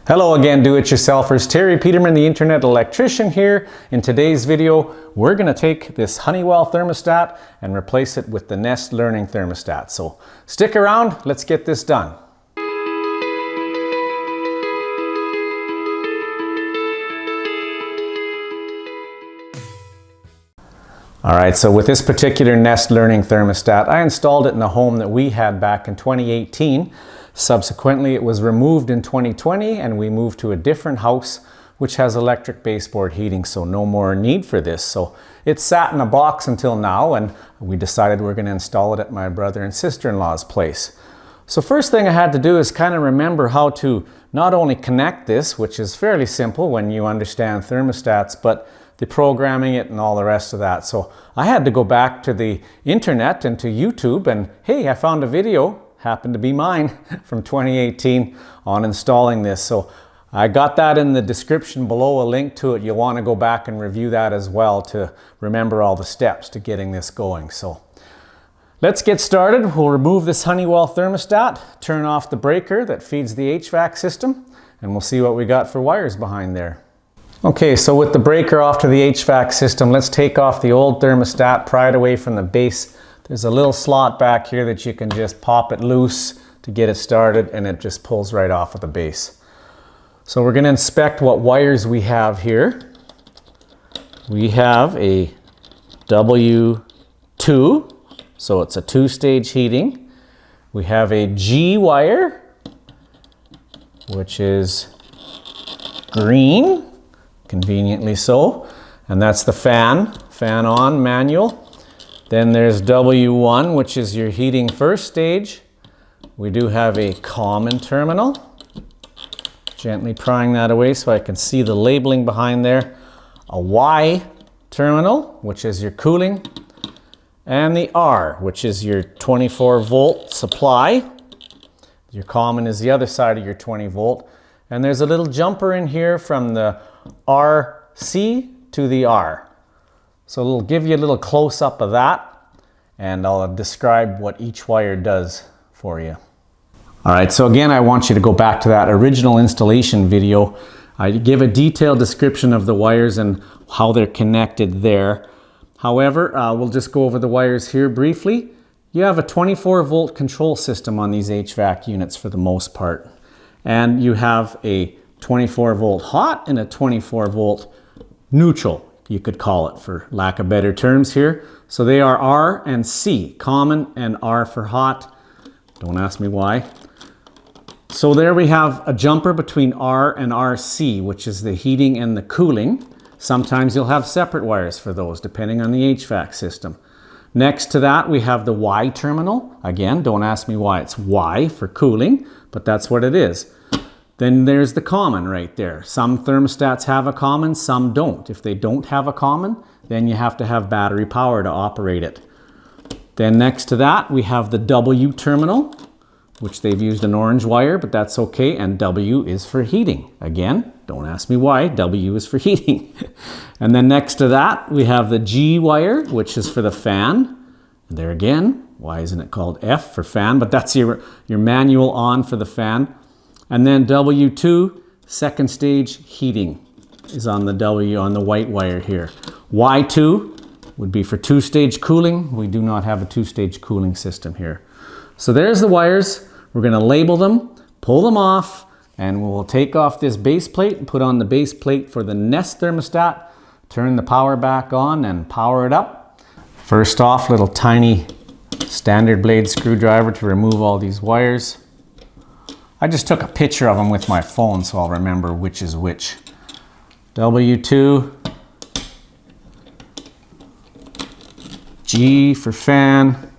Hello again, do-it-yourselfers. Terry Peterman, the internet electrician here. In today's video, we're going to take this Honeywell thermostat and replace it with the Nest Learning thermostat. So stick around, let's get this done. Alright, so with this particular Nest Learning thermostat, I installed it in a home that we had back in 2018. Subsequently, it was removed in 2020 and we moved to a different house which has electric baseboard heating, so no more need for this. So it sat in a box until now, and we decided we're going to install it at my brother and sister-in-law's place. So first thing I had to do is kind of remember how to not only connect this, which is fairly simple when you understand thermostats, but the programming it and all the rest of that. So I had to go back to the internet and to YouTube, and hey, I found a video, happened to be mine, from 2018 on installing this. So I got that in the description below, a link to it. You'll want to go back and review that as well to remember all the steps to getting this going. So let's get started. We'll remove this Honeywell thermostat, turn off the breaker that feeds the HVAC system, and we'll see what we got for wires behind there. Okay, so with the breaker off to the HVAC system, let's take off the old thermostat, pry it away from the base. There's a little slot back here that you can just pop it loose to get it started, and it just pulls right off of the base. So we're going to inspect what wires we have here. We have a W2, so it's a two-stage heating. We have a G wire, which is green, conveniently so, and that's the fan on manual. Then there's W1, which is your heating first stage. We do have a common terminal. Gently prying that away so I can see the labeling behind there. A Y terminal, which is your cooling. And the R, which is your 24 volt supply. Your common is the other side of your 20 volt. And there's a little jumper in here from the RC to the R. So it'll give you a little close-up of that, and I'll describe what each wire does for you. Alright, so again, I want you to go back to that original installation video. I give a detailed description of the wires and how they're connected there. However, we'll just go over the wires here briefly. You have a 24 volt control system on these HVAC units for the most part. And you have a 24 volt hot and a 24 volt neutral, you could call it for lack of better terms here. So they are R and C, common and R for hot. Don't ask me why. So there we have a jumper between R and RC, which is the heating and the cooling. Sometimes you'll have separate wires for those, depending on the HVAC system. Next to that, we have the Y terminal. Again, don't ask me why it's Y for cooling, but that's what it is. Then there's the common right there. Some thermostats have a common, some don't. If they don't have a common, then you have to have battery power to operate it. Then next to that, we have the W terminal, which they've used an orange wire, but that's okay, and W is for heating. Again, don't ask me why, W is for heating. And then next to that, we have the G wire, which is for the fan. And there again, why isn't it called F for fan? But that's your manual on for the fan. And then W2, second stage heating, is on the W on the white wire here. Y2 would be for two-stage cooling. We do not have a two-stage cooling system here. So there's the wires. We're going to label them, pull them off, and we'll take off this base plate and put on the base plate for the Nest thermostat, turn the power back on and power it up. First off, little tiny standard blade screwdriver to remove all these wires. I just took a picture of them with my phone so I'll remember which is which. W2, G for fan,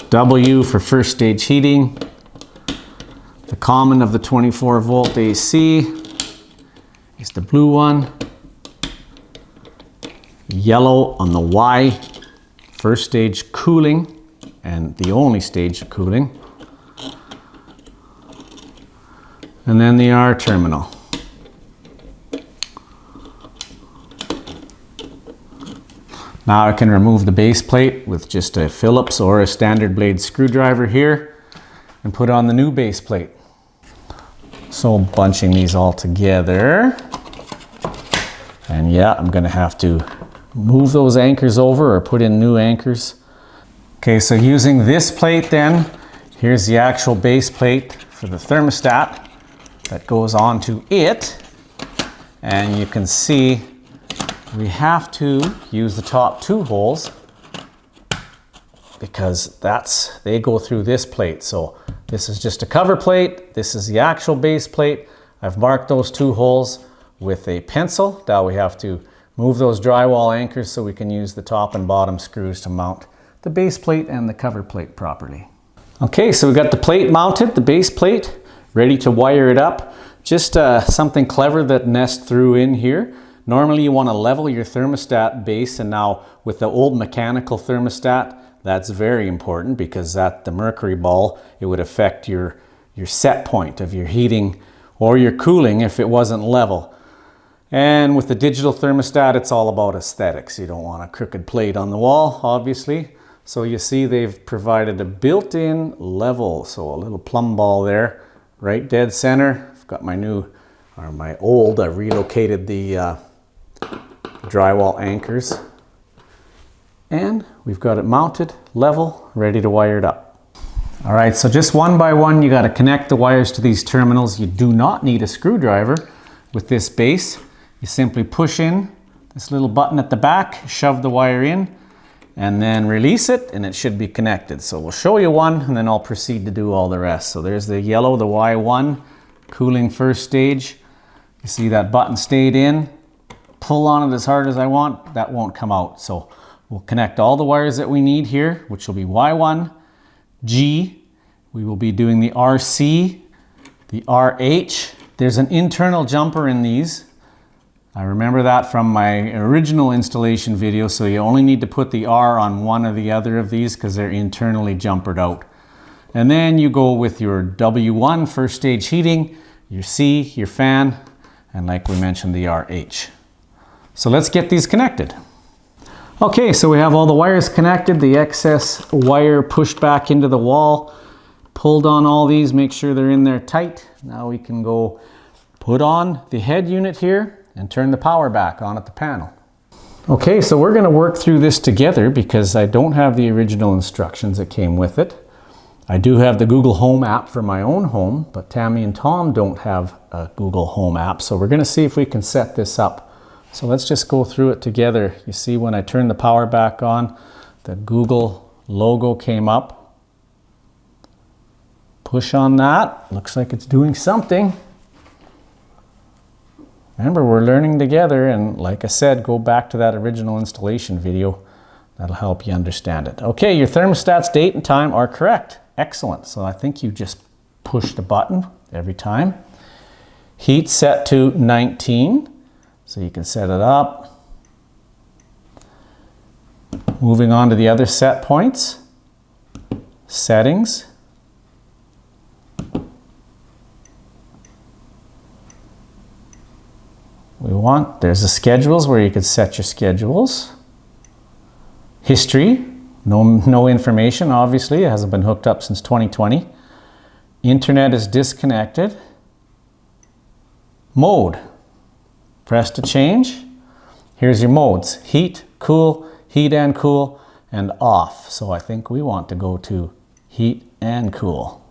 W for first stage heating, the common of the 24 volt AC is the blue one, yellow on the Y, first stage cooling, and the only stage of cooling. And then the R terminal. Now I can remove the base plate with just a Phillips or a standard blade screwdriver here. and put on the new base plate. So bunching these all together. And yeah, I'm gonna have to move those anchors over or put in new anchors. Okay, so using this plate then, here's the actual base plate for the thermostat that goes onto it. And you can see we have to use the top 2 holes because they go through this plate. So this is just a cover plate. This is the actual base plate. I've marked those 2 holes with a pencil. Now we have to move those drywall anchors so we can use the top and bottom screws to mount the base plate and the cover plate properly. Okay, so we got the plate mounted, the base plate, ready to wire it up. Just something clever that Nest threw in here. Normally you want to level your thermostat base, and now with the old mechanical thermostat, that's very important because at the mercury ball, it would affect your set point of your heating or your cooling if it wasn't level. And with the digital thermostat, it's all about aesthetics. You don't want a crooked plate on the wall, obviously. So you see they've provided a built-in level. So a little plumb ball there, right dead center. I've got my new, or my old, I relocated the drywall anchors. And we've got it mounted, level, ready to wire it up. All right, so just one by one, you got to connect the wires to these terminals. You do not need a screwdriver with this base. You simply push in this little button at the back, shove the wire in, and then release it, and it should be connected. So we'll show you one, and then I'll proceed to do all the rest. So there's the yellow, the Y1, cooling first stage. You see that button stayed in. Pull on it as hard as I want, that won't come out. So we'll connect all the wires that we need here, which will be Y1, G. We will be doing the RC, the RH. There's an internal jumper in these. I remember that from my original installation video, so you only need to put the R on one or the other of these because they're internally jumpered out. And then you go with your W1, first stage heating, your C, your fan, and like we mentioned, the RH. So let's get these connected. Okay, so we have all the wires connected, the excess wire pushed back into the wall, pulled on all these, make sure they're in there tight. Now we can go put on the head unit here and turn the power back on at the panel. Okay, so we're gonna work through this together because I don't have the original instructions that came with it. I do have the Google Home app for my own home, but Tammy and Tom don't have a Google Home app, so we're gonna see if we can set this up. So let's just go through it together. You see when I turn the power back on, the Google logo came up. Push on that, looks like it's doing something. Remember, we're learning together, and like I said, go back to that original installation video. That'll help you understand it. Okay, your thermostat's date and time are correct. Excellent. So I think you just push the button every time. Heat set to 19, so you can set it up. Moving on to the other set points. Settings. There's the schedules where you could set your schedules. History, no information, obviously. It hasn't been hooked up since 2020. Internet is disconnected. Mode, press to change. Here's your modes, heat, cool, heat and cool, and off. So I think we want to go to heat and cool.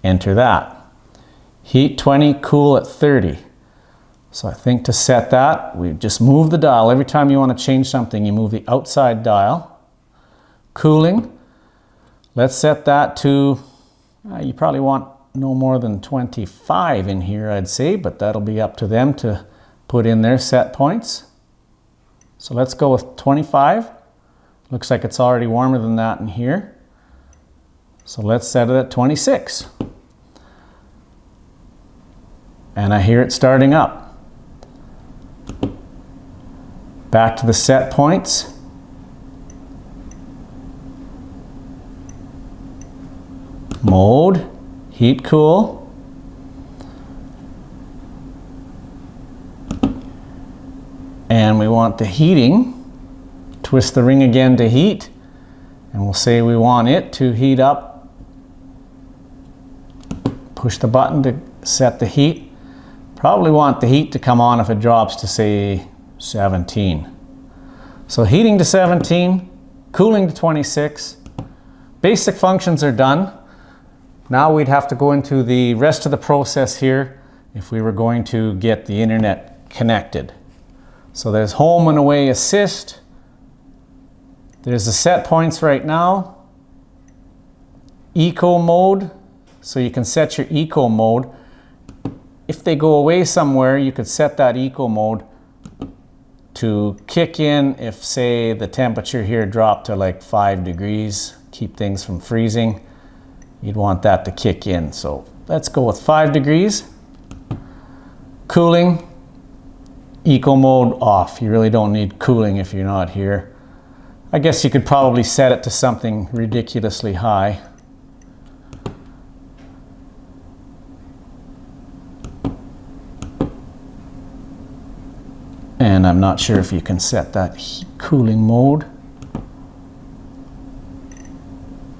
Enter that. Heat 20, cool at 30. So I think to set that, we just move the dial. Every time you want to change something, you move the outside dial. Cooling, let's set that to, you probably want no more than 25 in here, I'd say, but that'll be up to them to put in their set points. So let's go with 25. Looks like it's already warmer than that in here. So let's set it at 26. And I hear it starting up. Back to the set points. Mode, heat cool. And we want the heating. Twist the ring again to heat. And we'll say we want it to heat up push the button to set the heat. Probably want the heat to come on if it drops to say 17. So heating to 17, cooling to 26. Basic functions are done. Now we'd have to go into the rest of the process here if we were going to get the internet connected. So there's home and away assist. There's the set points right now. Eco mode, so you can set your eco mode. If they go away somewhere, you could set that eco mode to kick in if, say, the temperature here dropped to like 5 degrees, keep things from freezing. You'd want that to kick in. So let's go with 5 degrees. Cooling, eco mode off. You really don't need cooling if you're not here. I guess you could probably set it to something ridiculously high. And I'm not sure if you can set that cooling mode.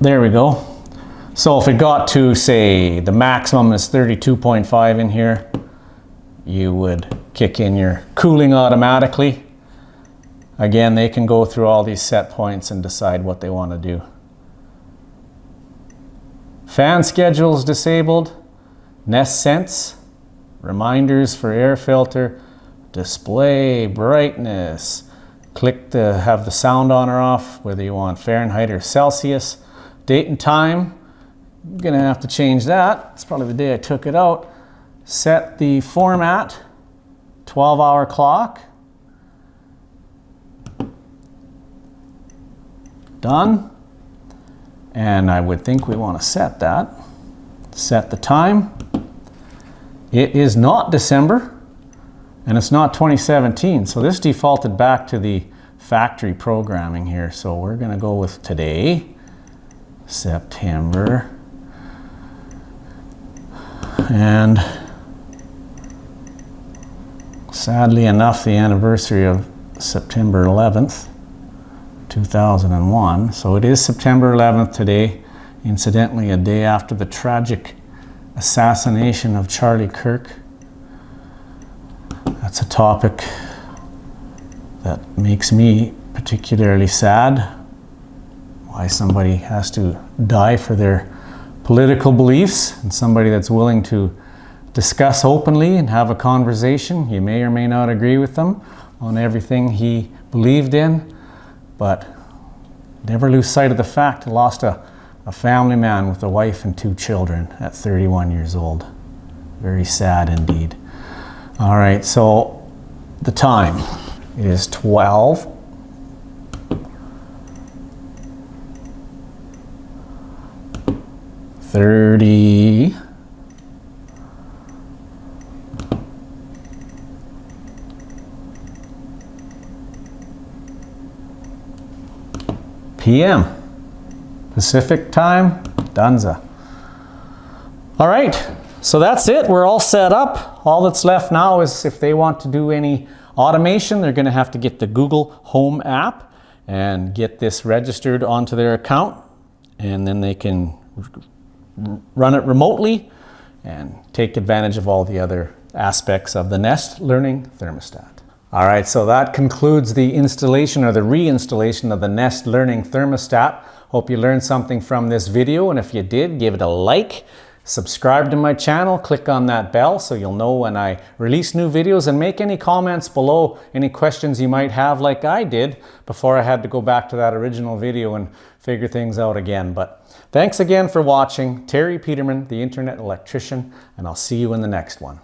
There we go. So if it got to, say, the maximum is 32.5 in here, you would kick in your cooling automatically. Again, they can go through all these set points and decide what they want to do. Fan schedules disabled. Nest Sense, reminders for air filter, display brightness. Click to have the sound on or off, whether you want Fahrenheit or Celsius. Date and time, I'm gonna have to change that. It's probably the day I took it out. Set the format, 12-hour clock. Done. And I would think we want to set that. Set the time. It is not December and it's not 2017. So this defaulted back to the factory programming here. So we're going to go with today, September. And sadly enough, the anniversary of September 11th. 2001. So it is September 11th today, incidentally a day after the tragic assassination of Charlie Kirk. That's a topic that makes me particularly sad. Why somebody has to die for their political beliefs, and somebody that's willing to discuss openly and have a conversation. You may or may not agree with them on everything he believed in, but never lose sight of the fact he lost a family man with a wife and 2 children at 31 years old. Very sad indeed. All right, so the time is 12:30 p.m. Pacific time, Dunza. All right, so that's it. We're all set up. All that's left now is if they want to do any automation, they're going to have to get the Google Home app and get this registered onto their account, and then they can run it remotely and take advantage of all the other aspects of the Nest Learning Thermostat. All right, so that concludes the installation or the reinstallation of the Nest Learning Thermostat. Hope you learned something from this video, and if you did, give it a like. Subscribe to my channel, click on that bell so you'll know when I release new videos, and make any comments below, any questions you might have like I did before I had to go back to that original video and figure things out again. But thanks again for watching. Terry Peterman, the Internet Electrician, and I'll see you in the next one.